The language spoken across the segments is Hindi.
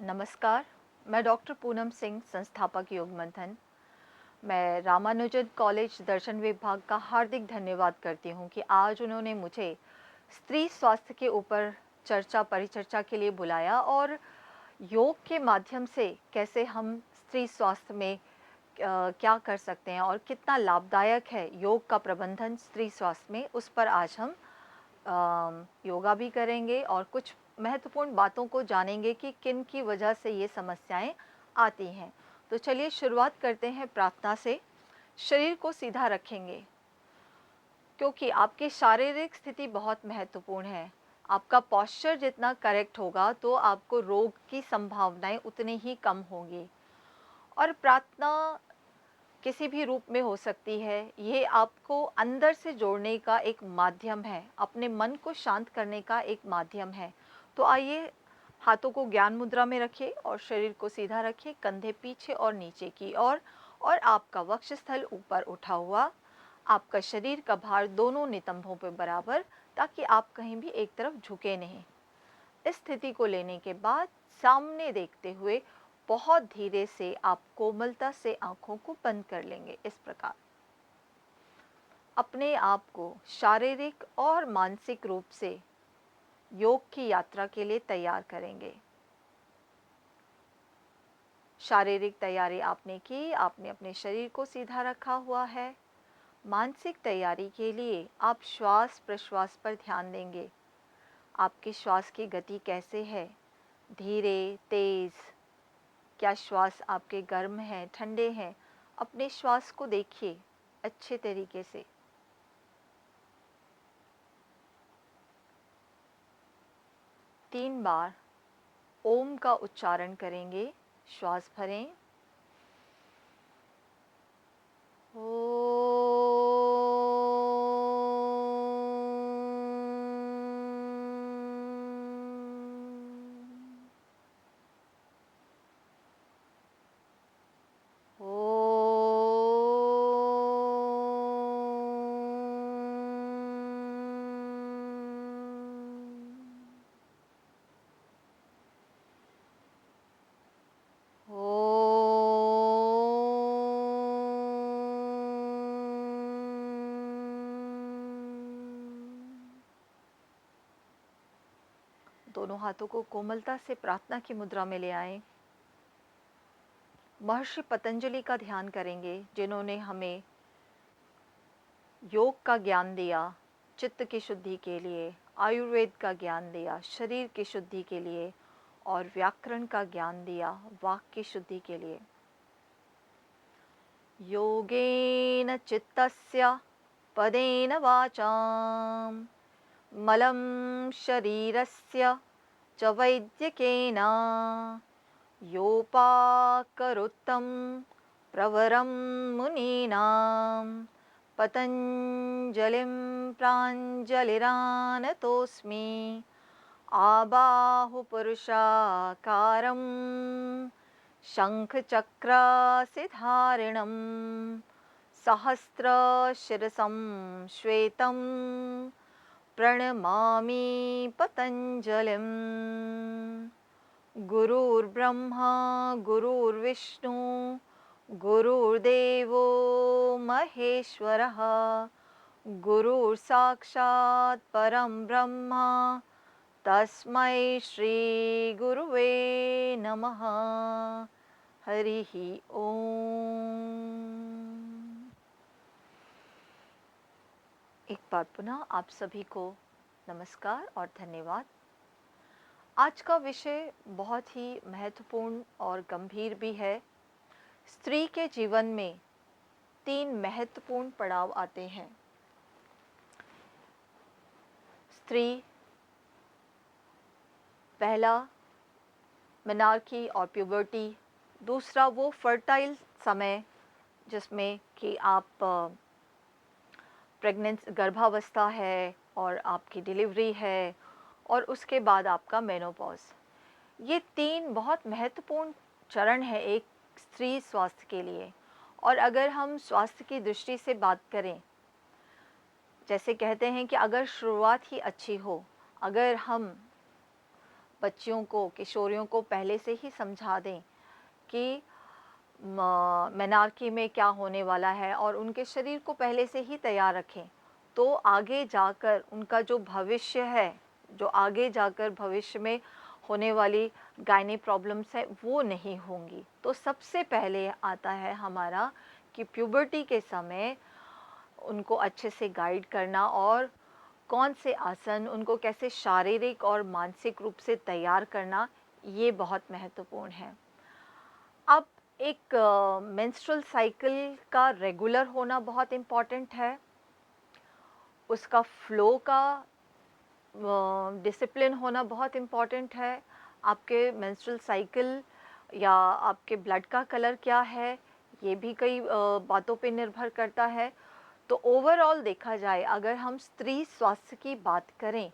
नमस्कार, मैं डॉक्टर पूनम सिंह, संस्थापक योग मंथन। मैं रामानुजन कॉलेज दर्शन विभाग का हार्दिक धन्यवाद करती हूँ कि आज उन्होंने मुझे स्त्री स्वास्थ्य के ऊपर परिचर्चा के लिए बुलाया और योग के माध्यम से कैसे हम स्त्री स्वास्थ्य में क्या कर सकते हैं और कितना लाभदायक है योग का प्रबंधन स्त्री स्वास्थ्य में, उस पर आज हम योगा भी करेंगे और कुछ महत्वपूर्ण बातों को जानेंगे कि किन की वजह से ये समस्याएं आती हैं। तो चलिए शुरुआत करते हैं प्रार्थना से। शरीर को सीधा रखेंगे क्योंकि आपकी शारीरिक स्थिति बहुत महत्वपूर्ण है। आपका पोस्चर जितना करेक्ट होगा तो आपको रोग की संभावनाएं उतनी ही कम होंगी। और प्रार्थना किसी भी रूप में हो सकती है। ये आपको अंदर से जोड़ने का एक माध्यम है, अपने मन को शांत करने का एक माध्यम है। तो आइए हाथों को ज्ञान मुद्रा में रखिए और शरीर को सीधा रखिए, कंधे पीछे और नीचे की ओर और आपका वक्षस्थल ऊपर उठा हुआ, आपका शरीर का भार दोनों नितंबों पर बराबर, ताकि आप कहीं भी एक तरफ झुके नहीं। इस स्थिति को लेने के बाद सामने देखते हुए बहुत धीरे से आप कोमलता से आंखों को बंद कर लेंगे। इस प्रकार अपने आप को शारीरिक और मानसिक रूप से योग की यात्रा के लिए तैयार करेंगे। शारीरिक तैयारी आपने की, आपने अपने शरीर को सीधा रखा हुआ है। मानसिक तैयारी के लिए आप श्वास प्रश्वास पर ध्यान देंगे। आपकी श्वास की गति कैसे है, धीरे, तेज, क्या श्वास आपके गर्म हैं, ठंडे हैं? अपने श्वास को देखिए अच्छे तरीके से। तीन बार ओम का उच्चारण करेंगे। श्वास भरें। दोनों हाथों को कोमलता से प्रार्थना की मुद्रा में ले आएं। महर्षि पतंजलि का ध्यान करेंगे, जिन्होंने हमें योग का ज्ञान दिया चित्त की शुद्धि के लिए, आयुर्वेद का ज्ञान दिया शरीर की शुद्धि के लिए और व्याकरण का ज्ञान दिया वाक् की शुद्धि के लिए। योगेन चित्तस्य पदेन वाचां मलं शरीरस्य च वैद्यकेन योपाकरोत्तं प्रवरं मुनीनां पतञ्जलिं प्राञ्जलिरानतोऽस्मि। आबाहुपुरुषाकारं शङ्खचक्रासिधारिणं सहस्रशिरसं श्वेतं प्रणमामि पतञ्जलिम्। गुरुर्ब्रह्मा गुरुर्विष्णु गुरुर्देवो महेश्वरः गुरुर्साक्षात् परं ब्रह्म तस्मै श्री गुरुवे नमः। हरिः ओम। एक बार पुनः आप सभी को नमस्कार और धन्यवाद। आज का विषय बहुत ही महत्वपूर्ण और गंभीर भी है। स्त्री के जीवन में तीन महत्वपूर्ण पड़ाव आते हैं। स्त्री, पहला मेनार्की और प्यूबर्टी, दूसरा वो फर्टाइल समय जिसमें कि आप गर्भावस्था है और आपकी डिलीवरी है, और उसके बाद आपका मेनोपॉज। ये तीन बहुत महत्वपूर्ण चरण है एक स्त्री स्वास्थ्य के लिए। और अगर हम स्वास्थ्य की दृष्टि से बात करें, जैसे कहते हैं कि अगर शुरुआत ही अच्छी हो, अगर हम बच्चियों को, किशोरियों को पहले से ही समझा दें कि मेनार्की में क्या होने वाला है और उनके शरीर को पहले से ही तैयार रखें, तो आगे जाकर उनका जो भविष्य है, जो आगे जाकर भविष्य में होने वाली गायनी प्रॉब्लम्स है वो नहीं होंगी। तो सबसे पहले आता है हमारा कि प्यूबर्टी के समय उनको अच्छे से गाइड करना और कौन से आसन उनको कैसे शारीरिक और मानसिक रूप से तैयार करना, ये बहुत महत्वपूर्ण है। अब एक मेंस्ट्रुअल साइकिल का रेगुलर होना बहुत इम्पॉर्टेंट है, उसका फ्लो का डिसिप्लिन होना बहुत इम्पॉर्टेंट है। आपके मेंस्ट्रुअल साइकिल या आपके ब्लड का कलर क्या है, ये भी कई बातों पे निर्भर करता है। तो ओवरऑल देखा जाए, अगर हम स्त्री स्वास्थ्य की बात करें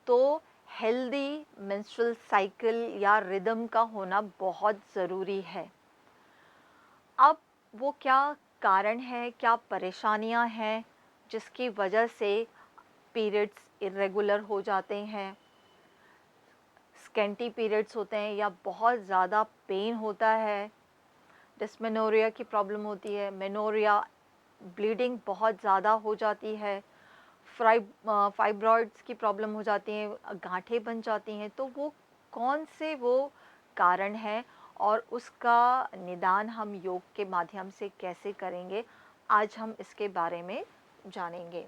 तो हेल्दी मेंस्ट्रुअल साइकिल या रिदम का होना बहुत ज़रूरी है। अब वो क्या कारण है, क्या परेशानियां हैं जिसकी वजह से पीरियड्स इरेगुलर हो जाते हैं, स्कैंटी पीरियड्स होते हैं या बहुत ज़्यादा पेन होता है, डिस्मेनोरिया की प्रॉब्लम होती है, मेनोरिया, ब्लीडिंग बहुत ज़्यादा हो जाती है, फाइब्रॉइड्स की प्रॉब्लम हो जाती हैं, गांठें बन जाती हैं। तो वो कौन से वो कारण हैं और उसका निदान हम योग के माध्यम से कैसे करेंगे, आज हम इसके बारे में जानेंगे।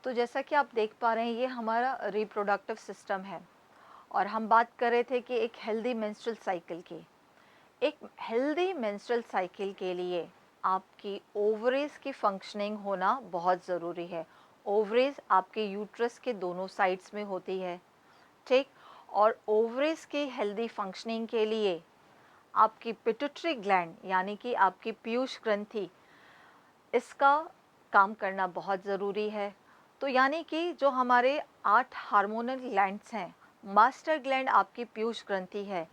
तो जैसा कि आप देख पा रहे हैं, ये हमारा रिप्रोडक्टिव सिस्टम है और हम बात कर रहे थे कि एक हेल्दी मेंस्ट्रुअल साइकिल की। एक हेल्दी मेंस्ट्रुअल साइकिल के लिए आपकी ओवरीज की फंक्शनिंग होना बहुत ज़रूरी है। ओवरीज आपके यूट्रस के दोनों साइड्स में होती है, ठीक। और ओवरीज की हेल्दी फंक्शनिंग के लिए आपकी पिट्यूटरी ग्लैंड यानी कि आपकी पीयूष ग्रंथि, इसका काम करना बहुत ज़रूरी है। तो यानी कि जो हमारे 8 हार्मोनल ग्लैंड्स हैं, मास्टर ग्लैंड आपकी पीयूष ग्रंथि है।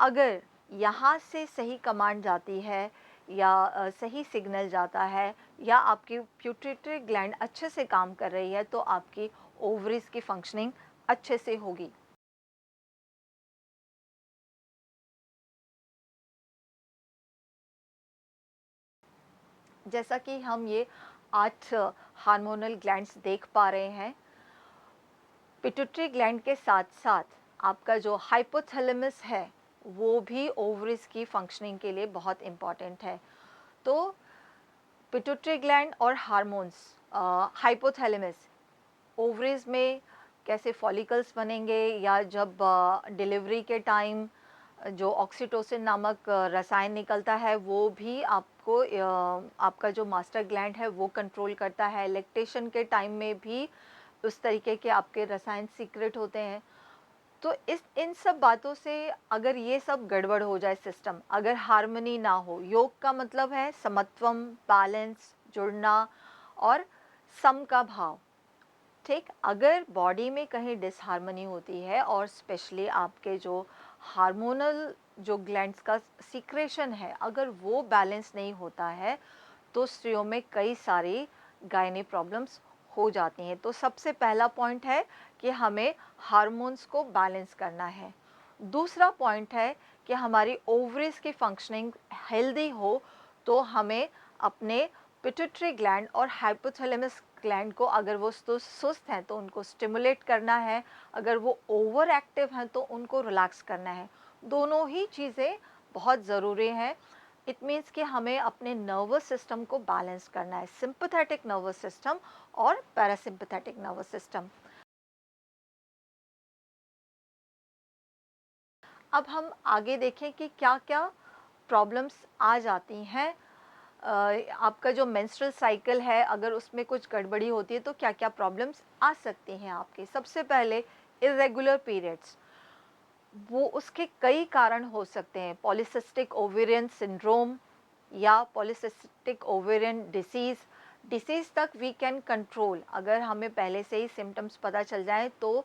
अगर यहाँ से सही कमांड जाती है या सही सिग्नल जाता है या आपकी पिट्यूटरी ग्लैंड अच्छे से काम कर रही है, तो आपकी ओवरीज की फंक्शनिंग अच्छे से होगी। जैसा कि हम ये 8 हार्मोनल ग्लैंड्स देख पा रहे हैं, पिट्यूटरी ग्लैंड के साथ साथ आपका जो हाइपोथैलेमस है वो भी ओवरीज की फंक्शनिंग के लिए बहुत इम्पॉर्टेंट है। तो पिट्यूटरी ग्लैंड और हार्मोन्स, हाइपोथैलेमस, ओवरीज में कैसे फॉलिकल्स बनेंगे या जब डिलीवरी के टाइम जो ऑक्सीटोसिन नामक रसायन निकलता है वो भी आपको आपका जो मास्टर ग्लैंड है वो कंट्रोल करता है। लैक्टेशन के टाइम में भी उस तरीके के आपके रसायन सीक्रेट होते हैं। तो इस इन सब बातों से अगर ये सब गड़बड़ हो जाए, सिस्टम अगर हार्मनी ना हो, योग का मतलब है समत्वम, बैलेंस, जुड़ना और सम का भाव, ठीक। अगर बॉडी में कहीं डिसहार्मनी होती है और स्पेशली आपके जो हार्मोनल जो ग्लैंड्स का सीक्रेशन है, अगर वो बैलेंस नहीं होता है तो स्त्रियों में कई सारी गायनी प्रॉब्लम्स हो जाती हैं। तो सबसे पहला पॉइंट है कि हमें हार्मोन्स को बैलेंस करना है। दूसरा पॉइंट है कि हमारी ओवरीज की फंक्शनिंग हेल्दी हो तो हमें अपने पिट्यूटरी ग्लैंड और हाइपोथैलेमस ग्लैंड को, अगर वो सुस्त हैं तो उनको स्टिमुलेट करना है, अगर वो ओवर एक्टिव हैं तो उनको रिलैक्स करना है। दोनों ही चीज़ें बहुत ज़रूरी हैं। इट मीन्स कि हमें अपने नर्वस सिस्टम को बैलेंस करना है, सिंपैथेटिक नर्वस सिस्टम और पैरासिम्पैथेटिक नर्वस सिस्टम। अब हम आगे देखें कि क्या क्या प्रॉब्लम्स आ जाती हैं। आपका जो मेंस्ट्रुअल साइकिल है, अगर उसमें कुछ गड़बड़ी होती है तो क्या क्या प्रॉब्लम्स आ सकती हैं आपके। सबसे पहले इरेगुलर पीरियड्स, वो उसके कई कारण हो सकते हैं। पॉलीसिस्टिक ओवेरियन सिंड्रोम या पॉलीसिस्टिक ओवेरियन डिसीज़, डिसीज़ तक वी कैन कंट्रोल, अगर हमें पहले से ही सिम्टम्स पता चल जाए तो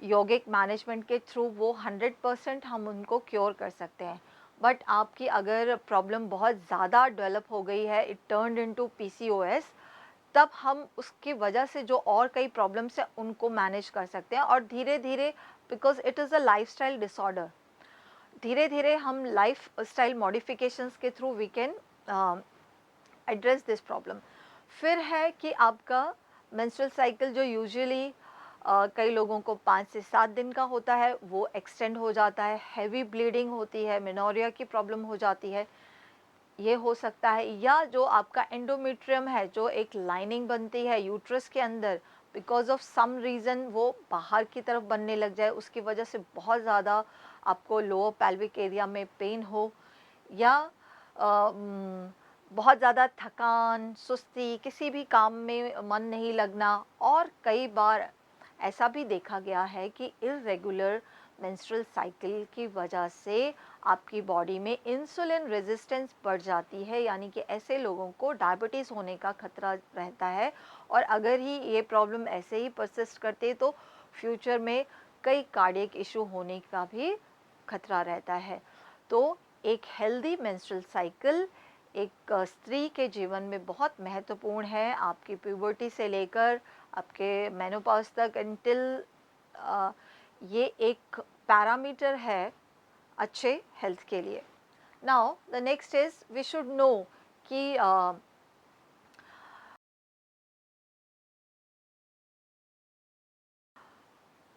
यौगिक मैनेजमेंट के थ्रू वो 100% हम उनको क्योर कर सकते हैं। बट आपकी अगर प्रॉब्लम बहुत ज़्यादा डेवलप हो गई है, इट टर्न्ड इनटू पीसीओएस, तब हम उसकी वजह से जो और कई प्रॉब्लम्स हैं उनको मैनेज कर सकते हैं। और धीरे धीरे, because it is a lifestyle disorder, धीरे धीरे हम लाइफ स्टाइल मॉडिफिकेशंस के through we can address this problem. फिर है कि आपका मेंस्ट्रुअल साइकिल जो यूजुअली कई लोगों को 5 से 7 दिन का होता है, वो एक्सटेंड हो जाता है, हैवी ब्लीडिंग होती है, मेनोरिया की प्रॉब्लम हो जाती है, ये हो सकता है। या जो आपका एंडोमेट्रियम है, जो एक लाइनिंग बनती है यूट्रस के अंदर, बिकॉज ऑफ सम रीज़न वो बाहर की तरफ बनने लग जाए, उसकी वजह से बहुत ज़्यादा आपको लोअर पेल्विक एरिया में पेन हो, या बहुत ज़्यादा थकान, सुस्ती, किसी भी काम में मन नहीं लगना। और कई बार ऐसा भी देखा गया है कि इर्रेगुलर मेंस्ट्रुअल साइकिल की वजह से आपकी बॉडी में इंसुलिन रेजिस्टेंस बढ़ जाती है, यानी कि ऐसे लोगों को डायबिटीज़ होने का खतरा रहता है। और अगर ही ये प्रॉब्लम ऐसे ही परसिस्ट करते तो फ्यूचर में कई कार्डियक इशू होने का भी खतरा रहता है। तो एक हेल्दी मेंस्ट्रुअल साइकिल एक स्त्री के जीवन में बहुत महत्वपूर्ण है, आपकी प्यूबर्टी से लेकर आपके मेनोपॉज तक इंटिल ये एक पैरामीटर है अच्छे हेल्थ के लिए। Now the next is we should know कि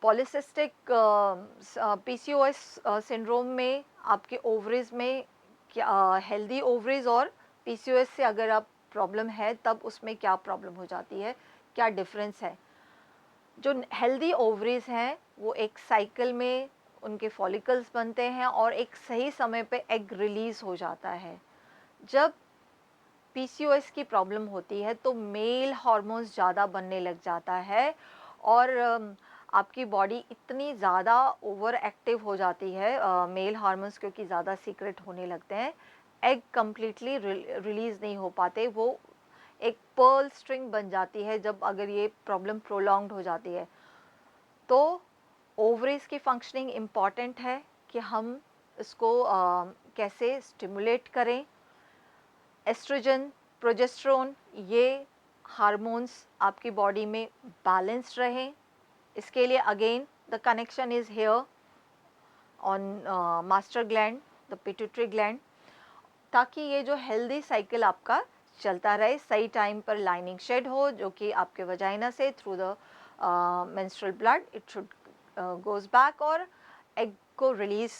पॉलिसिस्टिक पीसीओएस सिंड्रोम में आपके ओवरीज में क्या हेल्दी ओवरीज और पीसीओएस से अगर आप प्रॉब्लम है तब उसमें क्या प्रॉब्लम हो जाती है, क्या डिफरेंस है। जो हेल्दी ओवरीज हैं वो एक साइकिल में उनके फॉलिकल्स बनते हैं और एक सही समय पे एग रिलीज हो जाता है। जब पीसीओएस की प्रॉब्लम होती है तो मेल हार्मोन्स ज़्यादा बनने लग जाता है और आपकी बॉडी इतनी ज़्यादा ओवर एक्टिव हो जाती है, मेल हार्मोन्स क्योंकि ज़्यादा सीक्रेट होने लगते हैं, एग कम्प्लीटली रिलीज़ नहीं हो पाते, वो एक पर्ल स्ट्रिंग बन जाती है जब अगर ये प्रॉब्लम प्रोलॉन्ग्ड हो जाती है। तो ओवरीज की फंक्शनिंग इम्पॉर्टेंट है कि हम इसको कैसे स्टिमुलेट करें। एस्ट्रोजन, प्रोजेस्टेरोन, ये हार्मोन्स आपकी बॉडी में बैलेंस्ड रहें, इसके लिए again the connection is here on master gland, the pituitary gland, ताकि ये जो हेल्दी साइकिल आपका चलता रहे, सही टाइम पर लाइनिंग शेड हो जो कि आपके वजाइना से through the menstrual blood it should goes back और एग को रिलीज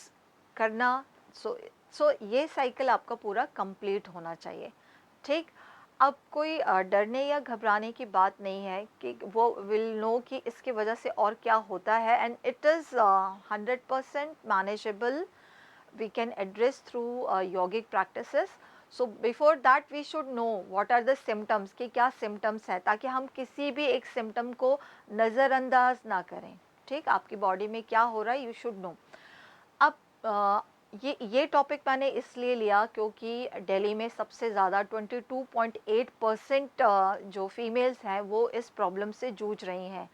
करना। सो ये साइकिल आपका पूरा कंप्लीट होना चाहिए। ठीक, अब कोई डरने या घबराने की बात नहीं है कि वो विल नो कि इसकी वजह से और क्या होता है, and it is 100% manageable, we can address through yogic practices. So before that we should know what are the symptoms, कि क्या symptoms है, ताकि हम किसी भी एक symptom को नज़रअंदाज ना करें। ठीक, आपकी बॉडी में क्या हो रहा है यू शुड नो। अब ये टॉपिक मैंने इसलिए लिया क्योंकि दिल्ली में सबसे ज़्यादा 22.8% जो फीमेल्स हैं वो इस प्रॉब्लम से जूझ रही हैं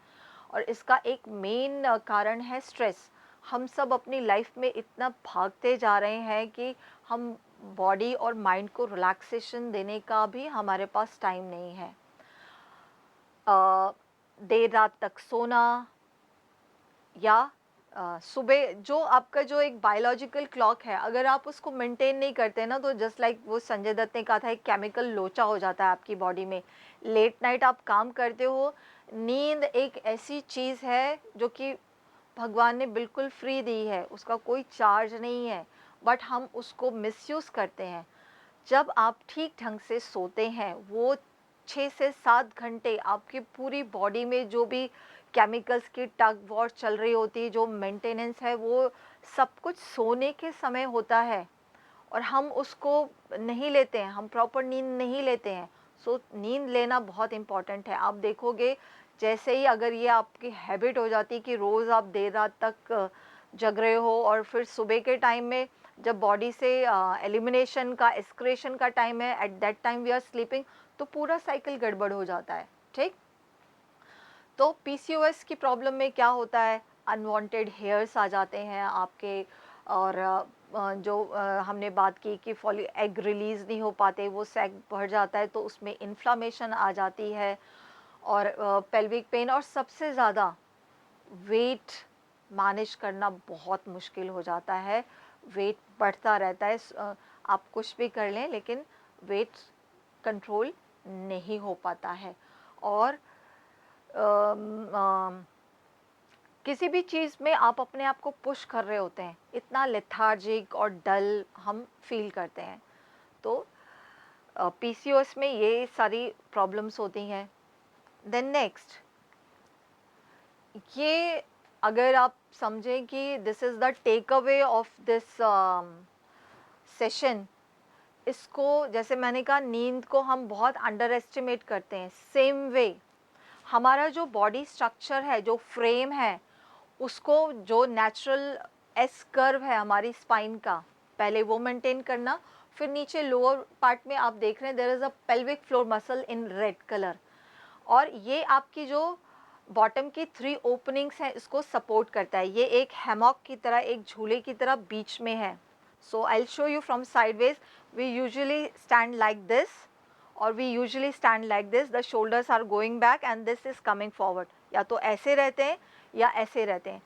और इसका एक मेन कारण है स्ट्रेस। हम सब अपनी लाइफ में इतना भागते जा रहे हैं कि हम बॉडी और माइंड को रिलैक्सेशन देने का भी हमारे पास टाइम नहीं है। देर रात तक सोना या सुबह जो आपका जो एक बायोलॉजिकल क्लॉक है, अगर आप उसको मेंटेन नहीं करते ना तो जस्ट लाइक वो संजय दत्त ने कहा था, एक केमिकल लोचा हो जाता है आपकी बॉडी में। लेट नाइट आप काम करते हो, नींद एक ऐसी चीज़ है जो कि भगवान ने बिल्कुल फ्री दी है, उसका कोई चार्ज नहीं है, बट हम उसको मिसयूज़ करते हैं। जब आप ठीक ढंग से सोते हैं, वो 6 से 7 घंटे आपकी पूरी बॉडी में जो भी केमिकल्स की टग वॉर चल रही होती है, जो मेंटेनेंस है, वो सब कुछ सोने के समय होता है और हम उसको नहीं लेते हैं, हम प्रॉपर नींद नहीं लेते हैं। सो नींद लेना बहुत इम्पॉर्टेंट है। आप देखोगे जैसे ही अगर ये आपकी हैबिट हो जाती है कि रोज़ आप देर रात तक जग रहे हो और फिर सुबह के टाइम में जब बॉडी से एलिमिनेशन का, एक्सक्रेशन का टाइम है, at that time we are sleeping, तो पूरा साइकिल गड़बड़ हो जाता है। ठीक, तो पीसीओएस की प्रॉब्लम में क्या होता है, अनवांटेड हेयर्स आ जाते हैं आपके, और जो हमने बात की कि फॉली एग रिलीज़ नहीं हो पाते, वो सैग बढ़ जाता है, तो उसमें इन्फ्लामेशन आ जाती है, और पेल्विक पेन, और सबसे ज़्यादा वेट मैनेज करना बहुत मुश्किल हो जाता है। वेट बढ़ता रहता है, आप कुछ भी कर लें लेकिन वेट कंट्रोल नहीं हो पाता है। और किसी भी चीज़ में आप अपने आप को पुश कर रहे होते हैं, इतना लेथार्जिक और डल हम फील करते हैं। तो पीसीओएस में ये सारी प्रॉब्लम्स होती हैं। देन नेक्स्ट, ये अगर आप समझें कि this is the takeaway of this session, इसको जैसे मैंने कहा, नींद को हम बहुत अंडर एस्टिमेट करते हैं। सेम वे हमारा जो बॉडी स्ट्रक्चर है, जो फ्रेम है, उसको, जो नेचुरल एस कर्व है हमारी स्पाइन का, पहले वो मेंटेन करना। फिर नीचे लोअर पार्ट में आप देख रहे हैं there is a pelvic floor muscle in red colour, और ये आपकी जो बॉटम की 3 ओपनिंग्स हैं इसको सपोर्ट करता है। ये एक हैमॉक की तरह, एक झूले की तरह बीच में है। So I will show you from sideways. We usually stand like this, और we usually stand like this, the shoulders are going back and this is coming forward. या तो ऐसे रहते हैं या ऐसे रहते हैं।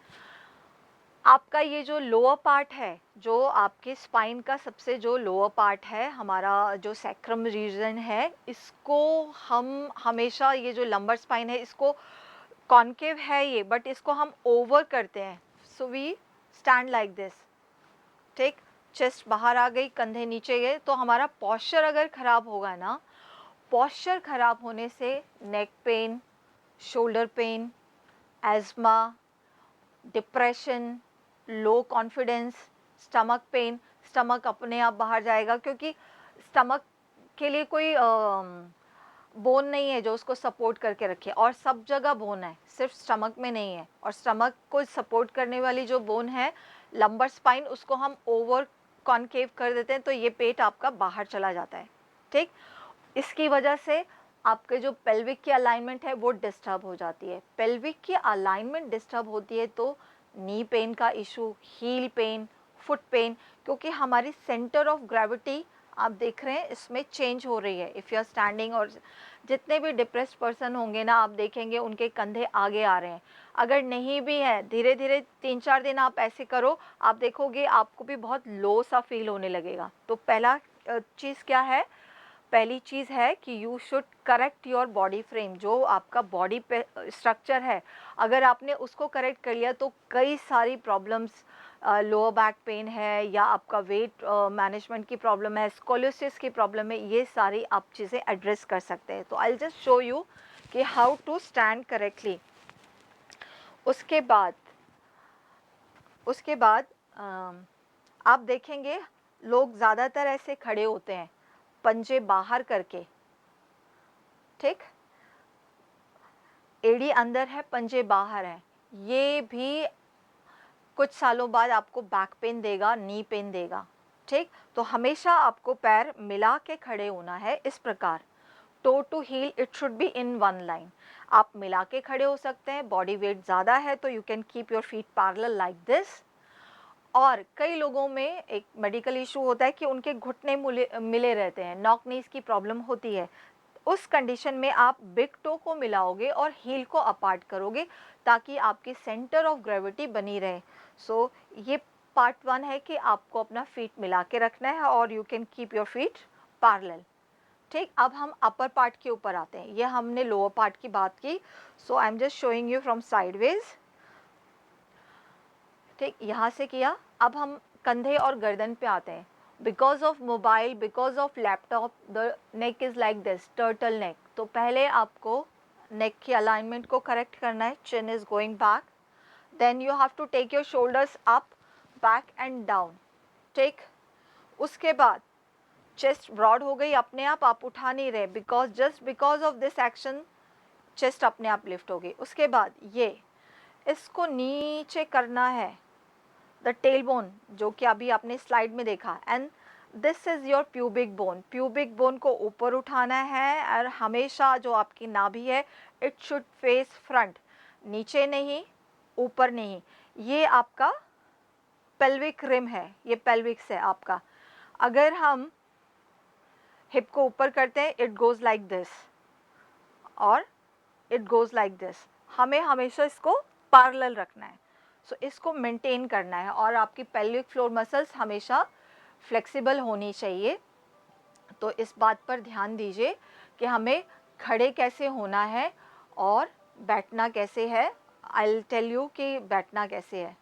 आपका ये जो लोअर पार्ट है, जो आपके स्पाइन का सबसे जो लोअर पार्ट है, हमारा जो सैक्रम रीजन है, इसको हम हमेशा, ये जो लंबर स्पाइन है, इसको कॉन्केव है ये, बट इसको हम ओवर करते हैं। So we stand like this. ठीक, चेस्ट बाहर आ गई, कंधे नीचे गए, तो हमारा पॉस्चर अगर ख़राब होगा ना, पॉस्चर ख़राब होने से neck pain, shoulder pain, asthma, depression, low confidence, stomach pain, stomach अपने आप बाहर जाएगा, क्योंकि स्टमक के लिए कोई बोन नहीं है जो उसको सपोर्ट करके रखे, और सब जगह बोन है, सिर्फ स्टमक में नहीं है। और स्टमक को सपोर्ट करने वाली जो बोन है, लंबर स्पाइन, उसको हम ओवर कॉन्केव कर देते हैं, तो ये पेट आपका बाहर चला जाता है। ठीक, इसकी वजह से आपके जो पेल्विक की अलाइनमेंट है वो डिस्टर्ब हो जाती है। पेल्विक की अलाइनमेंट डिस्टर्ब होती है तो नी पेन का issue, heel pain, foot pain, क्योंकि हमारी सेंटर ऑफ ग्रेविटी, आप देख रहे हैं, इसमें चेंज हो रही है। इफ़ यू आर स्टैंडिंग, और जितने भी डिप्रेस्ड पर्सन होंगे ना, आप देखेंगे उनके कंधे आगे आ रहे हैं। अगर नहीं भी है, धीरे धीरे 3-4 दिन आप ऐसे करो, आप देखोगे आपको भी बहुत लो सा फील होने लगेगा। तो पहला चीज़ क्या है, पहली चीज़ है कि you should correct your body frame, जो आपका बॉडी पे स्ट्रक्चर है, अगर आपने उसको करेक्ट कर लिया तो कई सारी प्रॉब्लम्स, लोअर बैक पेन है, या आपका वेट मैनेजमेंट की प्रॉब्लम है, स्कोलियोसिस की प्रॉब्लम है, ये सारी आप चीज़ें एड्रेस कर सकते हैं। तो आई जस्ट शो यू कि हाउ टू स्टैंड करेक्टली। उसके बाद आप देखेंगे लोग ज़्यादातर ऐसे खड़े होते हैं, पंजे बाहर करके। ठीक, एड़ी अंदर है, पंजे बाहर हैं। ये भी कुछ सालों बाद आपको बैक पेन देगा, नी पेन देगा। ठीक, तो हमेशा आपको पैर मिला के खड़े होना है इस प्रकार। Toe to heel it should be in one line. आप मिला के खड़े हो सकते हैं, बॉडी वेट ज़्यादा है तो you can keep your feet parallel like this. और कई लोगों में एक मेडिकल इशू होता है कि उनके घुटने मिले रहते हैं, नॉक नीज की प्रॉब्लम होती है। उस कंडीशन में आप बिग टो को मिलाओगे और हील को अपार्ट करोगे, ताकि आपकी सेंटर ऑफ ग्रेविटी बनी रहे। सो ये पार्ट 1 है कि आपको अपना फीट मिला के रखना है, और you can keep your feet parallel. ठीक, अब हम अपर पार्ट के ऊपर आते हैं। ये हमने लोअर पार्ट की बात की, so I am just showing you from sideways. ठीक, यहाँ से किया। अब हम कंधे और गर्दन पे आते हैं। Because of mobile, because of laptop, the neck is like this, turtle neck. तो पहले आपको नेक की अलाइनमेंट को करेक्ट करना है। Chin is going back, then you have to take your shoulders up, back and down. ठीक, उसके बाद चेस्ट ब्रॉड हो गई अपने आप उठा नहीं रहे, because of this action chest अपने आप लिफ्ट हो गई। उसके बाद ये इसको नीचे करना है, द टेल बोन जो कि अभी आपने स्लाइड में देखा, and this is your pubic bone. Pubic bone को ऊपर उठाना है और हमेशा जो आपकी नाभि है इट शुड फेस फ्रंट, नीचे नहीं, ऊपर नहीं। ये आपका पेल्विक रिम है, ये पेल्विक्स है आपका। अगर हम हिप को ऊपर करते हैं इट गोज़ लाइक दिस और इट गोज़ लाइक दिस। हमें हमेशा इसको पैरेलल रखना है, सो इसको मेंटेन करना है और आपकी पेल्विक फ्लोर मसल्स हमेशा फ्लेक्सिबल होनी चाहिए। तो इस बात पर ध्यान दीजिए कि हमें खड़े कैसे होना है और बैठना कैसे है। आई विल टेल यू कि बैठना कैसे है।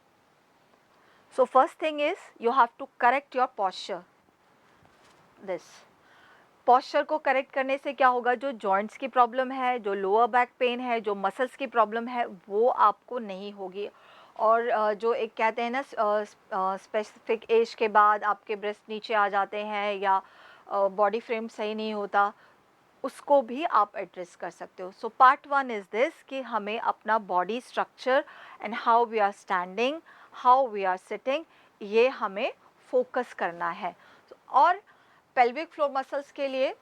So first thing is you have to correct your posture. This posture को करेक्ट करने से क्या होगा, जो जॉइंट्स की प्रॉब्लम है, जो लोअर बैक पेन है, जो मसल्स की प्रॉब्लम है, वो आपको नहीं होगी। और जो एक कहते हैं ना स्पेसिफिक एज के बाद आपके ब्रेस्ट नीचे आ जाते हैं या बॉडी फ्रेम सही नहीं होता, उसको भी आप एड्रेस कर सकते हो। सो पार्ट 1 इज़ दिस कि हमें अपना body structure and how we are standing, how we are sitting, ये हमें फोकस करना है। और पेल्विक फ्लोर मसल्स के लिए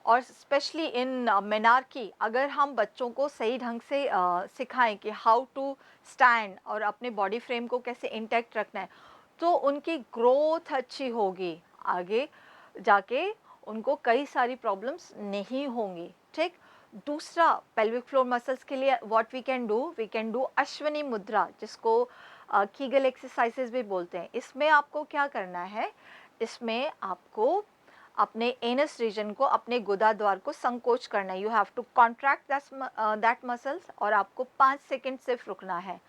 और स्पेशली इन मेनार्की, अगर हम बच्चों को सही ढंग से सिखाएं कि हाउ टू स्टैंड और अपने बॉडी फ्रेम को कैसे इंटैक्ट रखना है, तो उनकी ग्रोथ अच्छी होगी, आगे जाके उनको कई सारी प्रॉब्लम्स नहीं होंगी। ठीक। दूसरा, पेल्विक फ्लोर मसल्स के लिए what we can do Ashwini mudra, जिसको कीगल एक्सरसाइजेज भी बोलते हैं। इसमें आपको क्या करना है, इसमें आपको अपने एनस रीजन को, अपने गुदा द्वार को संकोच करना है। You have to contract that muscles और आपको 5 सेकेंड सिर्फ रुकना है,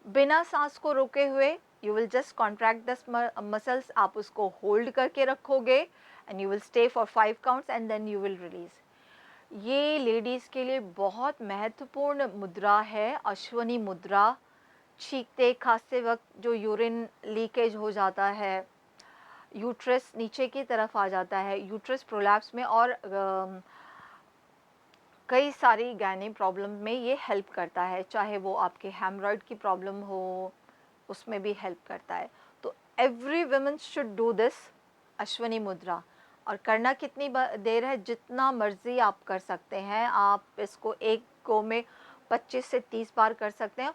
बिना सांस को रोके हुए। You will just contract this muscles, आप उसको होल्ड करके रखोगे and you will stay for 5 counts and then you will release. ये लेडीज़ के लिए बहुत महत्वपूर्ण मुद्रा है, अश्वनी मुद्रा। छींकते खांसते वक्त जो यूरिन लीकेज हो जाता है, यूट्रस नीचे की तरफ आ जाता है, यूट्रस प्रोलैप्स में और कई सारी गायनी प्रॉब्लम में ये हेल्प करता है, चाहे वो आपके हेमरॉइड की प्रॉब्लम हो, उसमें भी हेल्प करता है। तो every woman should do this Ashwani मुद्रा। और करना कितनी देर है, जितना मर्जी आप कर सकते हैं। आप इसको एक गो में 25 से 30 बार कर सकते हैं,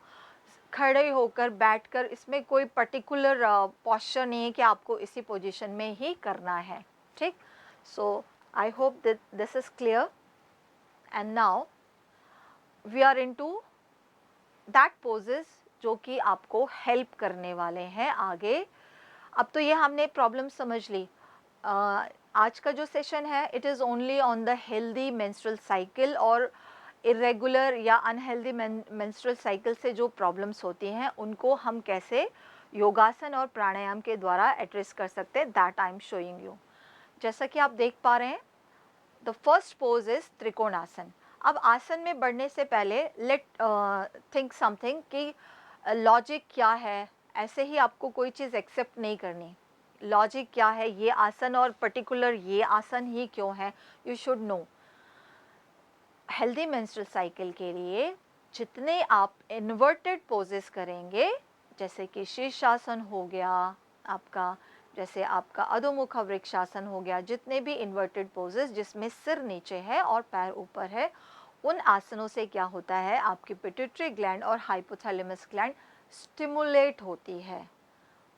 खड़े होकर, बैठकर। इसमें कोई पर्टिकुलर पॉस्चर नहीं है कि आपको इसी पोजीशन में ही करना है। ठीक। So I hope that this is clear. And now we are into that poses जो कि आपको हेल्प करने वाले हैं आगे। अब तो ये हमने प्रॉब्लम समझ ली। आज का जो सेशन है it is only on the healthy menstrual cycle और इरेगुलर या अनहेल्दी मेंस्ट्रुअल साइकिल से जो प्रॉब्लम्स होती हैं उनको हम कैसे योगासन और प्राणायाम के द्वारा एड्रेस कर सकते हैं, that I am showing you. जैसा कि आप देख पा रहे हैं, the first pose is trikonasana. अब आसन में बढ़ने से पहले लेट थिंक समथिंग कि लॉजिक क्या है। ऐसे ही आपको कोई चीज़ एक्सेप्ट नहीं करनी। लॉजिक क्या है, ये आसन और पर्टिकुलर ये आसन ही क्यों है, you should know. Healthy menstrual cycle के लिए जितने आप इन्वर्टेड पोजेस करेंगे, जैसे कि शीर्षासन हो गया आपका, जैसे आपका अधोमुख वृक्षासन हो गया, जितने भी इन्वर्टेड पोजेस जिसमें सिर नीचे है और पैर ऊपर है, उन आसनों से क्या होता है, आपकी पिट्यूटरी ग्लैंड और हाइपोथैलेमस ग्लैंड स्टिमुलेट होती है,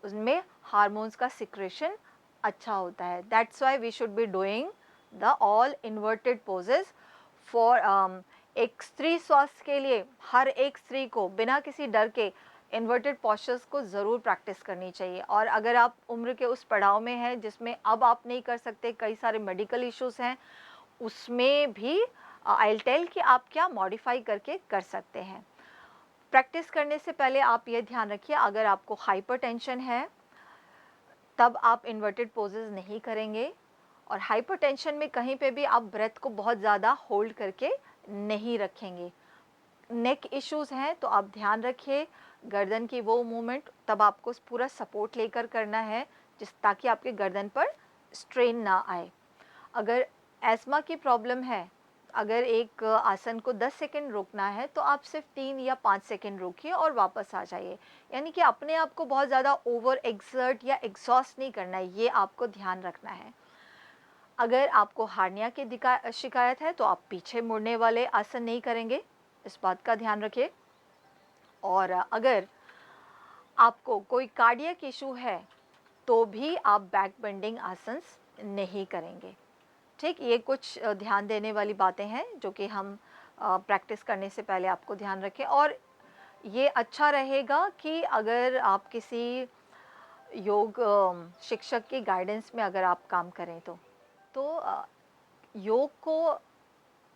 उसमें हार्मोन्स का सिक्रेशन अच्छा होता है। That's why we should be doing the all inverted poses for एक स्त्री स्वास्थ्य के लिए हर एक स्त्री को बिना किसी डर के इन्वर्टेड पॉस्चर्स को ज़रूर प्रैक्टिस करनी चाहिए। और अगर आप उम्र के उस पड़ाव में हैं जिसमें अब आप नहीं कर सकते, कई सारे मेडिकल इश्यूज़ हैं, उसमें भी आई विल टेल कि आप क्या मॉडिफाई करके कर सकते हैं। प्रैक्टिस करने से पहले आप ये ध्यान रखिए, अगर आपको हाइपरटेंशन है तब आप इन्वर्टेड पोजेस नहीं करेंगे। और हाइपरटेंशन में कहीं पे भी आप ब्रेथ को बहुत ज़्यादा होल्ड करके नहीं रखेंगे। नेक इश्यूज़ हैं तो आप ध्यान रखिए गर्दन की वो मूवमेंट, तब आपको पूरा सपोर्ट लेकर करना है ताकि आपके गर्दन पर स्ट्रेन ना आए। अगर एस्मा की प्रॉब्लम है, अगर एक आसन को 10 सेकंड रोकना है तो आप सिर्फ 3 या 5 सेकंड रोकिए और वापस आ जाइए। यानी कि अपने आप को बहुत ज़्यादा ओवर एक्सर्ट या एग्जॉस्ट नहीं करना है, ये आपको ध्यान रखना है। अगर आपको हार्निया की शिकायत है तो आप पीछे मुड़ने वाले आसन नहीं करेंगे, इस बात का ध्यान रखिए। और अगर आपको कोई कार्डियक इशू है तो भी आप बैक बेंडिंग आसन्स नहीं करेंगे। ठीक, ये कुछ ध्यान देने वाली बातें हैं जो कि हम प्रैक्टिस करने से पहले आपको ध्यान रखें। और ये अच्छा रहेगा कि अगर आप किसी योग शिक्षक की गाइडेंस में अगर आप काम करें तो योग को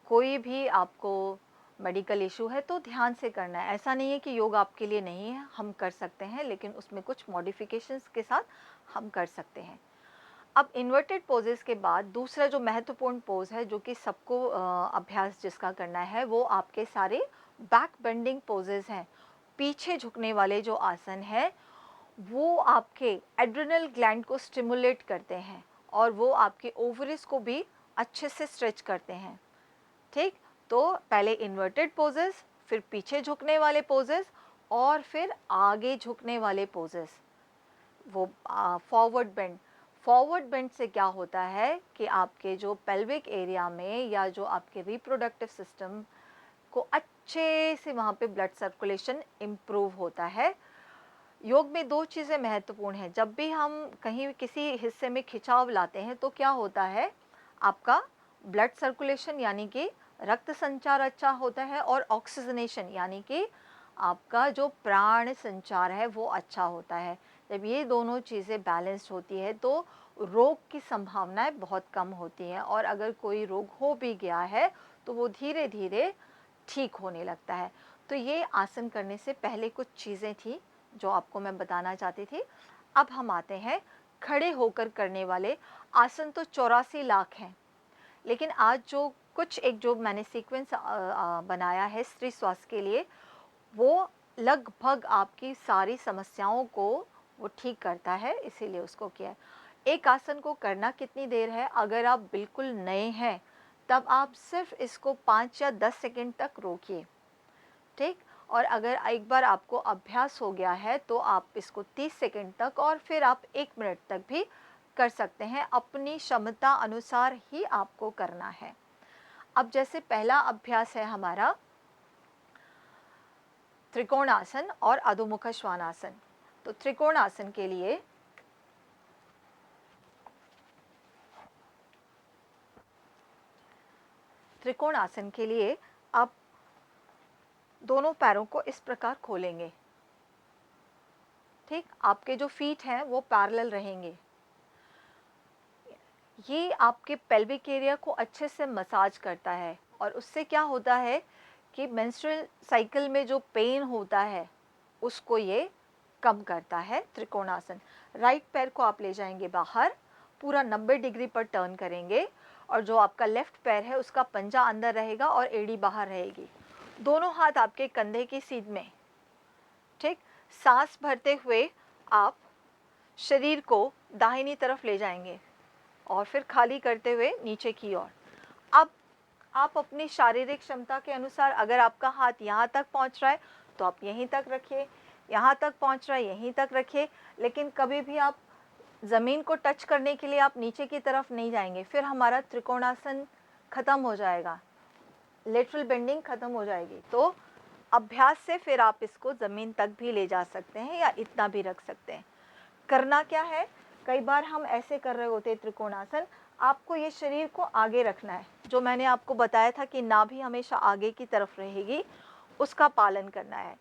कोई भी आपको मेडिकल इशू है तो ध्यान से करना है। ऐसा नहीं है कि योग आपके लिए नहीं है, हम कर सकते हैं, लेकिन उसमें कुछ मॉडिफिकेशंस के साथ हम कर सकते हैं। अब इन्वर्टेड पोजेस के बाद दूसरा जो महत्वपूर्ण पोज है, जो कि सबको अभ्यास जिसका करना है, वो आपके सारे बैक बेंडिंग पोजेस हैं। पीछे झुकने वाले जो आसन है वो आपके एड्रिनल ग्लैंड को स्टिमुलेट करते हैं और वो आपके ओवरीज को भी अच्छे से स्ट्रेच करते हैं। ठीक, तो पहले इन्वर्टेड पोजेस, फिर पीछे झुकने वाले पोजेस और फिर आगे झुकने वाले पोजेस, वो फॉरवर्ड बेंड से क्या होता है कि आपके जो पेल्विक एरिया में या जो आपके रिप्रोडक्टिव सिस्टम को अच्छे से वहाँ पे ब्लड सर्कुलेशन इम्प्रूव होता है। योग में दो चीज़ें महत्वपूर्ण हैं। जब भी हम कहीं किसी हिस्से में खिंचाव लाते हैं तो क्या होता है, आपका ब्लड सर्कुलेशन यानी कि रक्त संचार अच्छा होता है और ऑक्सीजनेशन यानी कि आपका जो प्राण संचार है वो अच्छा होता है। जब ये दोनों चीज़ें बैलेंस्ड होती है तो रोग की संभावनाएं बहुत कम होती हैं और अगर कोई रोग हो भी गया है तो वो धीरे धीरे ठीक होने लगता है। तो ये आसन करने से पहले कुछ चीज़ें थी जो आपको मैं बताना चाहती थी। अब हम आते हैं खड़े होकर करने वाले आसन। तो 84 लाख हैं, लेकिन आज जो मैंने सीक्वेंस बनाया है स्त्री स्वास्थ्य के लिए, वो लगभग आपकी सारी समस्याओं को वो ठीक करता है, इसीलिए उसको किया है। एक आसन को करना कितनी देर है, अगर आप बिल्कुल नए हैं तब आप सिर्फ इसको 5 या 10 सेकंड तक रोकिए। ठीक, और अगर एक बार आपको अभ्यास हो गया है तो आप इसको 30 सेकंड तक और फिर आप 1 मिनट तक भी कर सकते हैं। अपनी क्षमता अनुसार ही आपको करना है। अब जैसे पहला अभ्यास है हमारा त्रिकोणासन और अधोमुख श्वानासन। तो त्रिकोणासन के लिए आप दोनों पैरों को इस प्रकार खोलेंगे। ठीक, आपके जो फीट हैं वो पैरेलल रहेंगे। ये आपके पेल्विक एरिया को अच्छे से मसाज करता है और उससे क्या होता है कि मेंस्ट्रुअल साइकिल में जो पेन होता है उसको ये कम करता है त्रिकोणासन। राइट पैर को आप ले जाएंगे बाहर, पूरा 90 डिग्री पर टर्न करेंगे और जो आपका लेफ्ट पैर है उसका पंजा अंदर रहेगा और एड़ी बाहर रहेगी। दोनों हाथ आपके कंधे की सीध में। ठीक, सांस भरते हुए आप शरीर को दाहिनी तरफ ले जाएंगे और फिर खाली करते हुए नीचे की ओर। अब आप अपनी शारीरिक क्षमता के अनुसार, अगर आपका हाथ यहाँ तक पहुँच रहा है तो आप यहीं तक रखिए, यहाँ तक पहुँच रहा है यहीं तक रखिए, लेकिन कभी भी आप ज़मीन को टच करने के लिए आप नीचे की तरफ नहीं जाएंगे, फिर हमारा त्रिकोणासन खत्म हो जाएगा, लेटरल बेंडिंग खत्म हो जाएगी। तो अभ्यास से फिर आप इसको ज़मीन तक भी ले जा सकते हैं या इतना भी रख सकते हैं। करना क्या है, कई बार हम ऐसे कर रहे होते हैं त्रिकोणासन, आपको ये शरीर को आगे रखना है। जो मैंने आपको बताया था कि नाभि हमेशा आगे की तरफ रहेगी, उसका पालन करना है।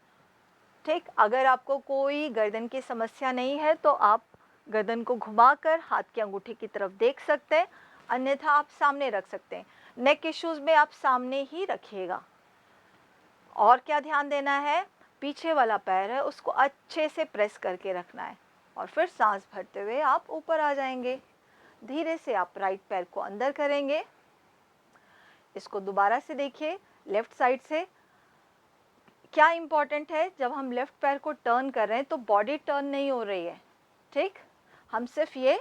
ठीक, अगर आपको कोई गर्दन की समस्या नहीं है तो आप गर्दन को घुमाकर हाथ की अंगूठी की तरफ देख सकते हैं, अन्यथा आप सामने रख सकते हैं। नेक इश्यूज में आप सामने ही रखिएगा। और क्या ध्यान देना है, पीछे वाला पैर है उसको अच्छे से प्रेस करके रखना है और फिर सांस भरते हुए आप ऊपर आ जाएंगे। धीरे से आप राइट पैर को अंदर करेंगे। इसको दोबारा से देखिए, लेफ्ट साइड से। क्या इंपॉर्टेंट है, जब हम लेफ्ट पैर को टर्न कर रहे हैं तो बॉडी टर्न नहीं हो रही है। ठीक, हम सिर्फ ये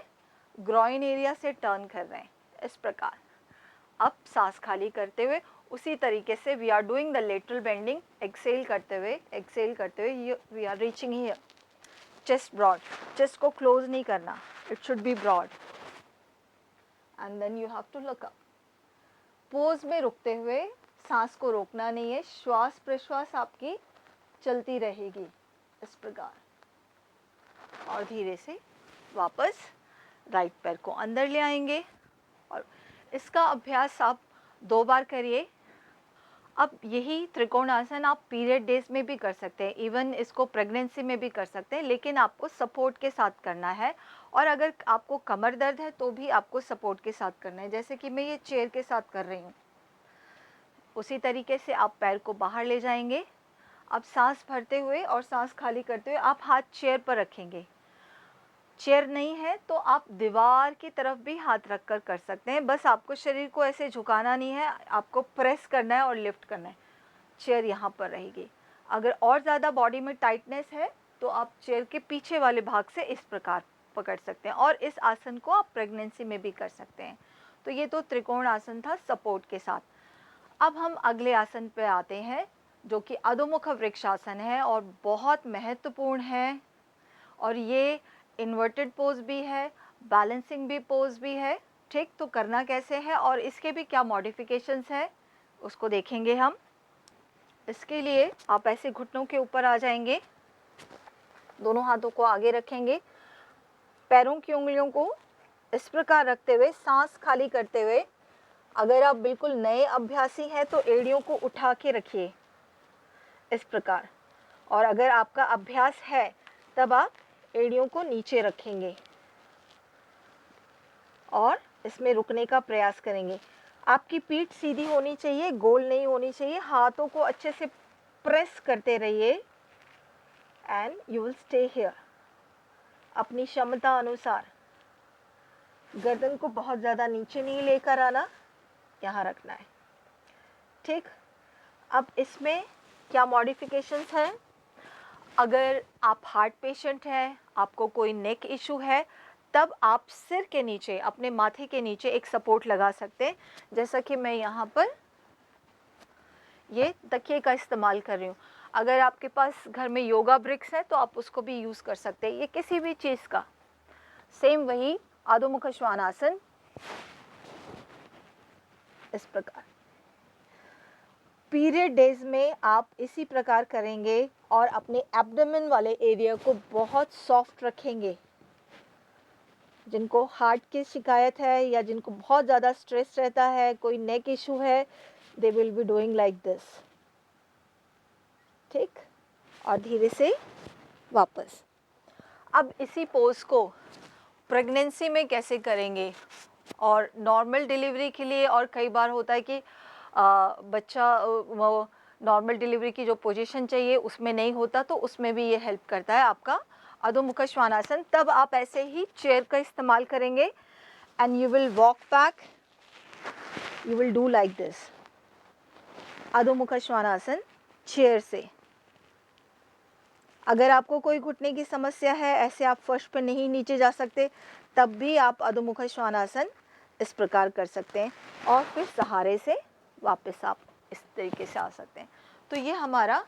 ग्रॉइन एरिया से टर्न कर रहे हैं, इस प्रकार। अब सांस खाली करते हुए उसी तरीके से we are doing the lateral bending, exhale करते हुए we are reaching here, chest broad, chest को क्लोज नहीं करना, it should be broad and then you have to look up. Pose में रुकते हुए सांस को रोकना नहीं है, श्वास प्रश्वास आपकी चलती रहेगी इस प्रकार। और धीरे से वापस राइट पैर को अंदर ले आएंगे और इसका अभ्यास आप 2 बार करिए। अब यही त्रिकोणासन आप पीरियड डेज में भी कर सकते हैं, इवन इसको प्रेगनेंसी में भी कर सकते हैं, लेकिन आपको सपोर्ट के साथ करना है। और अगर आपको कमर दर्द है तो भी आपको सपोर्ट के साथ करना है, जैसे कि मैं ये चेयर के साथ कर रही हूँ। उसी तरीके से आप पैर को बाहर ले जाएंगे। अब सांस भरते हुए और सांस खाली करते हुए आप हाथ चेयर पर रखेंगे। चेयर नहीं है तो आप दीवार की तरफ भी हाथ रखकर कर सकते हैं, बस आपको शरीर को ऐसे झुकाना नहीं है, आपको प्रेस करना है और लिफ्ट करना है। चेयर यहाँ पर रहेगी। अगर और ज़्यादा बॉडी में टाइटनेस है तो आप चेयर के पीछे वाले भाग से इस प्रकार पकड़ सकते हैं, और इस आसन को आप प्रेगनेंसी में भी कर सकते हैं। तो ये तो त्रिकोण आसन था सपोर्ट के साथ। अब हम अगले आसन पे आते हैं जो कि अधोमुख वृक्षासन है और बहुत महत्वपूर्ण है, और ये इन्वर्टेड पोज भी है, बैलेंसिंग भी पोज भी है। ठीक, तो करना कैसे है और इसके भी क्या मॉडिफिकेशंस है उसको देखेंगे हम। इसके लिए आप ऐसे घुटनों के ऊपर आ जाएंगे, दोनों हाथों को आगे रखेंगे, पैरों की उंगलियों को इस प्रकार रखते हुए सांस खाली करते हुए, अगर आप बिल्कुल नए अभ्यासी हैं तो एड़ियों को उठा के रखिए इस प्रकार, और अगर आपका अभ्यास है तब आप एड़ियों को नीचे रखेंगे और इसमें रुकने का प्रयास करेंगे। आपकी पीठ सीधी होनी चाहिए, गोल नहीं होनी चाहिए। हाथों को अच्छे से प्रेस करते रहिए and you will stay here अपनी क्षमता अनुसार। गर्दन को बहुत ज़्यादा नीचे नहीं लेकर आना, यहाँ रखना है। ठीक, अब इसमें क्या मॉडिफिकेशंस हैं। अगर आप हार्ट पेशेंट हैं, आपको कोई नेक इशू है, तब आप सिर के नीचे, अपने माथे के नीचे एक सपोर्ट लगा सकते हैं, जैसा कि मैं यहाँ पर ये तकिए का इस्तेमाल कर रही हूँ। अगर आपके पास घर में योगा ब्रिक्स है तो आप उसको भी यूज़ कर सकते हैं, ये किसी भी चीज़ का। सेम वही अधोमुख श्वानासन इस प्रकार। पीरियड डेज में आप इसी प्रकार करेंगे और अपने एब्डोमेन वाले एरिया को बहुत सॉफ्ट रखेंगे। जिनको हार्ट की शिकायत है या जिनको बहुत ज़्यादा स्ट्रेस रहता है, कोई नेक इशू है, they will be doing like this. ठीक, और धीरे से वापस। अब इसी पोज को प्रेगनेंसी में कैसे करेंगे और नॉर्मल डिलीवरी के लिए, और कई बार होता है कि बच्चा वो नॉर्मल डिलीवरी की जो पोजीशन चाहिए उसमें नहीं होता, तो उसमें भी ये हेल्प करता है आपका अधोमुख श्वानासन। तब आप ऐसे ही चेयर का इस्तेमाल करेंगे and you will walk back, you will do like this. अधोमुख श्वानासन चेयर से। अगर आपको कोई घुटने की समस्या है, ऐसे आप फर्श पर नहीं नीचे जा सकते, तब भी आप अधोमुख श्वानासन इस प्रकार कर सकते हैं और फिर सहारे से वापस आप इस तरीके से आ सकते हैं। तो ये हमारा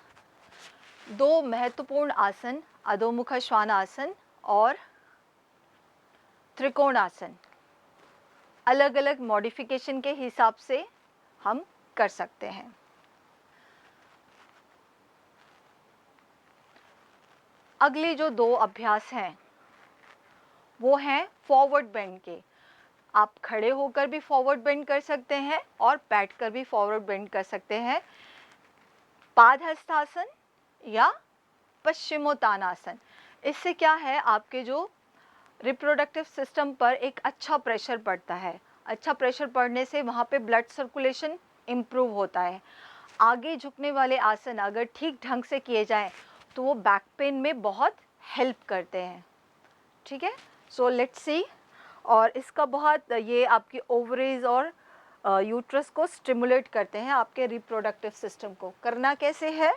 2 महत्वपूर्ण आसन, अधोमुख श्वानासन और त्रिकोणासन, अलग अलग मॉडिफिकेशन के हिसाब से हम कर सकते हैं। अगले जो 2 अभ्यास हैं वो हैं फॉरवर्ड बेंड के। आप खड़े होकर भी फॉरवर्ड बेंड कर सकते हैं और बैठकर भी फॉरवर्ड बेंड कर सकते हैं। पादहस्तासन या पश्चिमोत्तानासन। इससे क्या है, आपके जो रिप्रोडक्टिव सिस्टम पर एक अच्छा प्रेशर पड़ता है। अच्छा प्रेशर पड़ने से वहाँ पे ब्लड सर्कुलेशन इम्प्रूव होता है। आगे झुकने वाले आसन अगर ठीक ढंग से किए जाएं तो वो बैक पेन में बहुत हेल्प करते हैं। ठीक है, सो लेट्स सी। और इसका बहुत, ये आपकी ओवरीज और यूट्रस को स्टिमुलेट करते हैं, आपके रिप्रोडक्टिव सिस्टम को। करना कैसे है,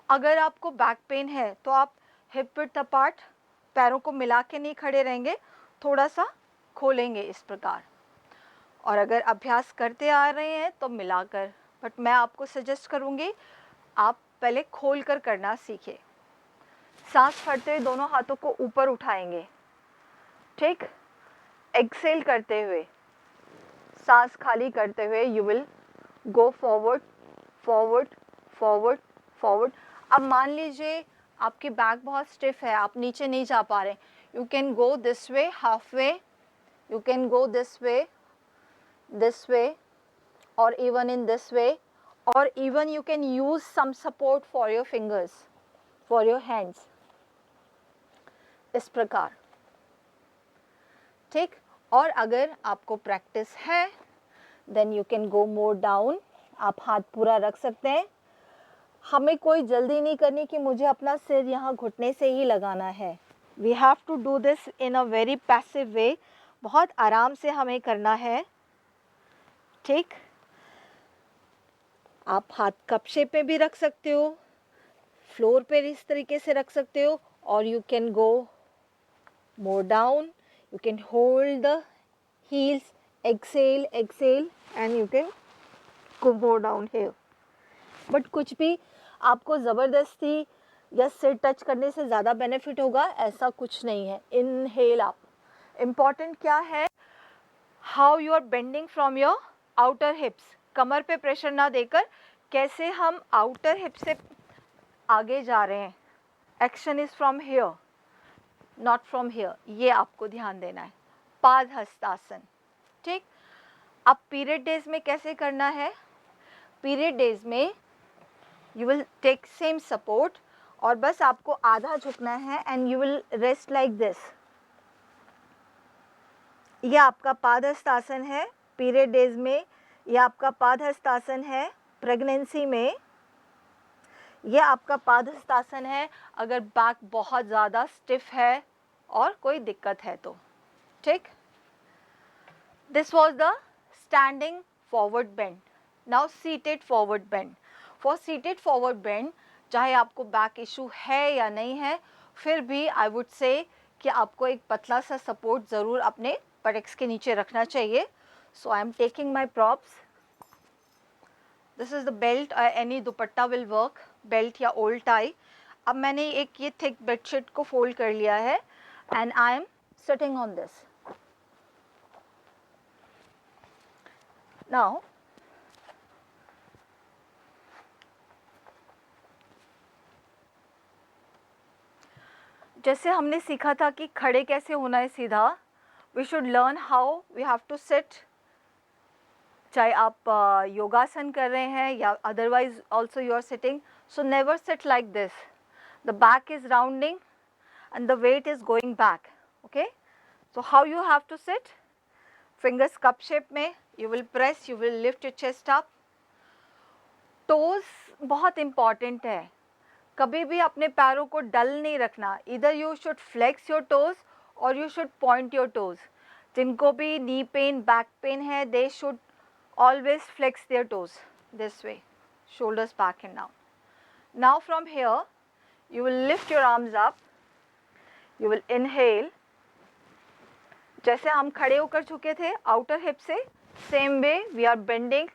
अगर आपको बैक पेन है तो आप हिप विड्थ अपार्ट, पैरों को मिला के नहीं खड़े रहेंगे, थोड़ा सा खोलेंगे इस प्रकार। और अगर अभ्यास करते आ रहे हैं तो मिलाकर, बट मैं आपको सजेस्ट करूँगी आप पहले खोल कर करना सीखें। सांस भरते हुए दोनों हाथों को ऊपर उठाएंगे, ठीक। एक्सेल करते हुए, सांस खाली करते हुए you will go forward forward forward forward. अब मान लीजिए आपकी बैक बहुत स्टिफ है, आप नीचे नहीं जा पा रहे, you can go this way half way, you can go this way or even in this way, or even you can use some support for your fingers, for your hands, इस प्रकार, ठीक। और अगर आपको प्रैक्टिस है then you can go more down, आप हाथ पूरा रख सकते हैं। हमें कोई जल्दी नहीं करनी कि मुझे अपना सिर यहाँ घुटने से ही लगाना है। We have to do this in a very passive way, बहुत आराम से हमें करना है, ठीक। आप हाथ कप शेप में भी रख सकते हो, फ्लोर पे इस तरीके से रख सकते हो, और you can go more down, you can hold the heels, exhale exhale and you can go more down here. But कुछ भी आपको ज़बरदस्ती या सिर टच करने से ज़्यादा बेनिफिट होगा ऐसा कुछ नहीं है। इनहेल आप, इम्पॉर्टेंट क्या है, how you are bending from your outer hips, कमर पे प्रेशर ना देकर कैसे हम आउटर हिप से आगे जा रहे हैं। Action is from here not from here, ये आपको ध्यान देना है। पाद हस्तासन, ठीक। अब पीरियड डेज में कैसे करना है, पीरियड डेज में you will take same support और बस आपको आधा झुकना है and you will rest like this. ये आपका पाद हस्तासन है पीरियड डेज में, ये आपका पाद हस्तासन है प्रेगनेंसी में, ये आपका पाद हस्तासन है अगर बैक बहुत ज़्यादा स्टिफ है और कोई दिक्कत है तो, ठीक। This was the standing forward bend. Now seated forward bend. For seated forward bend, चाहे आपको बैक इशू है या नहीं है, फिर भी आई वुड से कि आपको एक पतला सा सपोर्ट ज़रूर अपने बटक्स के नीचे रखना चाहिए। So I am taking my props, this is the belt, any dupatta will work, belt या ओल्ड टाई। अब मैंने एक ये थिक बेडशीट को फोल्ड कर लिया है and I am sitting on this. Now जैसे हमने सीखा था कि खड़े कैसे होना है सीधा, we should learn how we have to sit. चाहे आप योगासन कर रहे हैं या otherwise also you are sitting, so never sit like this, the back is rounding and the weight is going back, okay? So how you have to sit, fingers cup shape में, you will press, you will lift your chest up. toes बहुत important है, कभी भी अपने पैरों को डल नहीं रखना, either you should flex your toes or you should point your toes. जिनको भी knee pain, back pain है, they should always flex their toes this way, shoulders back and down. Now from here you will lift your arms up, you will inhale, जैसे हम खड़े होकर झुके थे आउटर हिप से, same way we are bending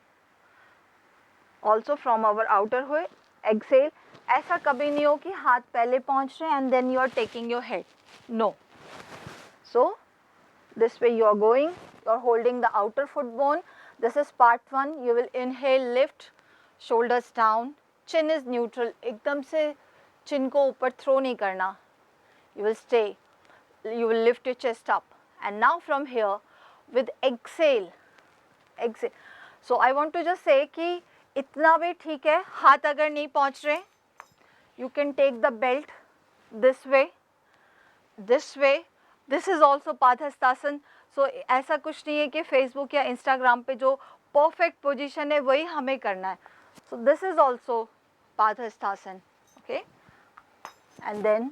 also from our outer हुए। एक्सेल, ऐसा कभी नहीं हो कि हाथ पहले पहुंच रहे हैं and then you are taking your head, no. So this way you are going, you are holding the outer foot bone, this is part 1। You will inhale, lift shoulders down, chin is neutral, एकदम से चिन को ऊपर थ्रो नहीं करना, you will stay, you will lift your chest up, and now from here with exhale, exhale. So I want to just say कि इतना भी ठीक है, हाथ अगर नहीं पहुंच रहे, you can take the belt this way, this way, this is also Padhastasana. So ऐसा कुछ नहीं है कि Facebook या Instagram पे जो perfect position है वही हमें करना है, so this is also Padhastasana, okay? And then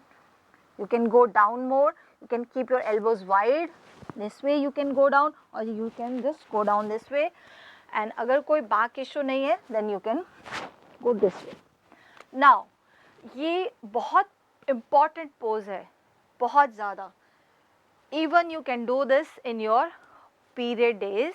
you can go down more, you can keep your elbows wide, this way you can go down or you can just go down this way. And अगर कोई back issue नहीं है then you can go this way. Now ये बहुत important pose है, बहुत ज़्यादा. Even you can do this in your period days.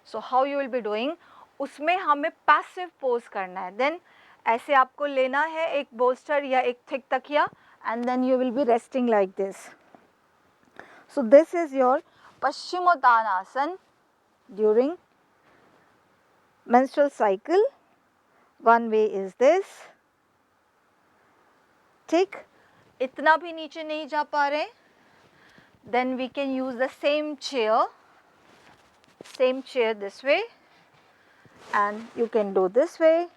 So how you will be doing, उसमें हमें पैसिव पोज करना है. देन ऐसे आपको लेना है एक बोस्टर या एक थिक तकिया, and then you will be resting like this. So this is your paschimottanasana during menstrual cycle. One way is this. ठीक, इतना भी नीचे नहीं जा पा रहे, then we can use the same chair this way, and you can do this way.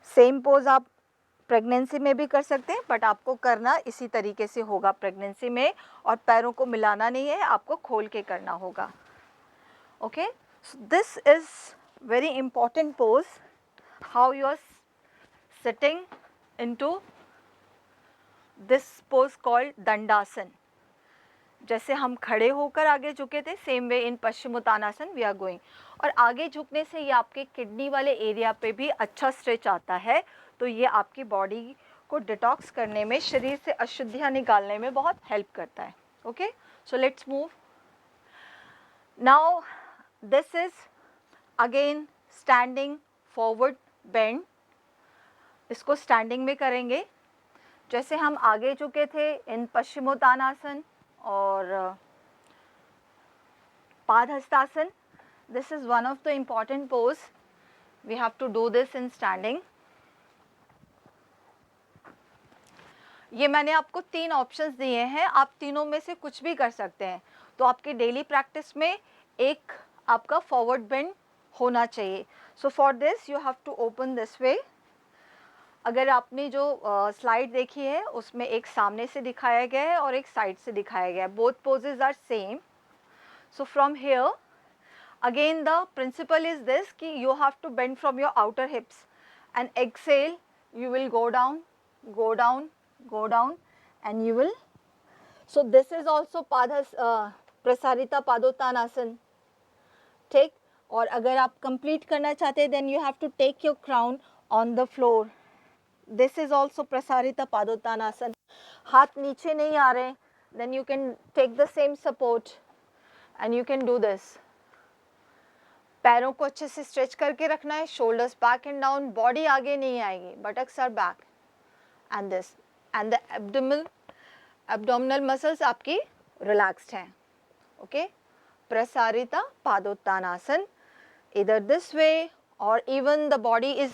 Same pose आप प्रेगनेंसी में भी कर सकते हैं, बट आपको करना इसी तरीके से होगा प्रेगनेंसी में, और पैरों को मिलाना नहीं है, आपको खोल के करना होगा. Okay, so this is very important pose, how you are sitting into this pose called dandasana. जैसे हम खड़े होकर आगे झुके थे, same way in paschimottanasana we are going. और आगे झुकने से ये आपके किडनी वाले एरिया पे भी अच्छा स्ट्रेच आता है, तो ये आपकी बॉडी को डिटॉक्स करने में, शरीर से अशुद्धियाँ निकालने में बहुत हेल्प करता है. Okay, so let's move now. This is again standing forward bend. इसको स्टैंडिंग में करेंगे. जैसे हम आगे झुके थे इन पश्चिमोत्तानासन और padahastasana, this is one of the important pose. We have to do this in standing. ये मैंने आपको 3 ऑप्शंस दिए हैं, आप तीनों में से कुछ भी कर सकते हैं. तो आपके डेली प्रैक्टिस में एक आपका फॉरवर्ड बेंड होना चाहिए. So for this you have to open this way. अगर आपने जो स्लाइड देखी है उसमें एक सामने से दिखाया गया है और एक साइड से दिखाया गया है. Both poses are same. So from here again the principle is this ki you have to bend from your outer hips and exhale, you will go down, go down, go down, and you will. So this is also prasarita padottanasana. ठीक, और अगर आप complete करना चाहते हैं then you have to take your crown on the floor. This is also prasarita padottanasana. हाथ नीचे नहीं आ रहे, then you can take the same support and you can do this. पैरों को अच्छे से स्ट्रेच करके रखना है, shoulders back and down, body आगे नहीं आएगी, buttocks are back, and this, and the abdominal muscles आपकी रिलैक्स्ड हैं. ओके, प्रसारिता पादोत्तानासन, इधर दिस वे, और इवन द बॉडी इज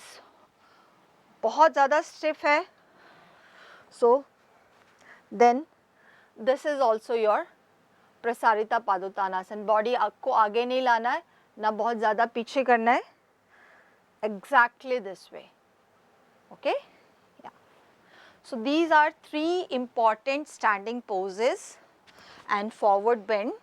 बहुत ज़्यादा स्टिफ है, so then this is also your prasarita padottanasana. Body आपको आगे नहीं लाना है, ना बहुत ज़्यादा पीछे करना है, exactly this way. Okay, yeah. So these are 3 important standing poses and forward bend.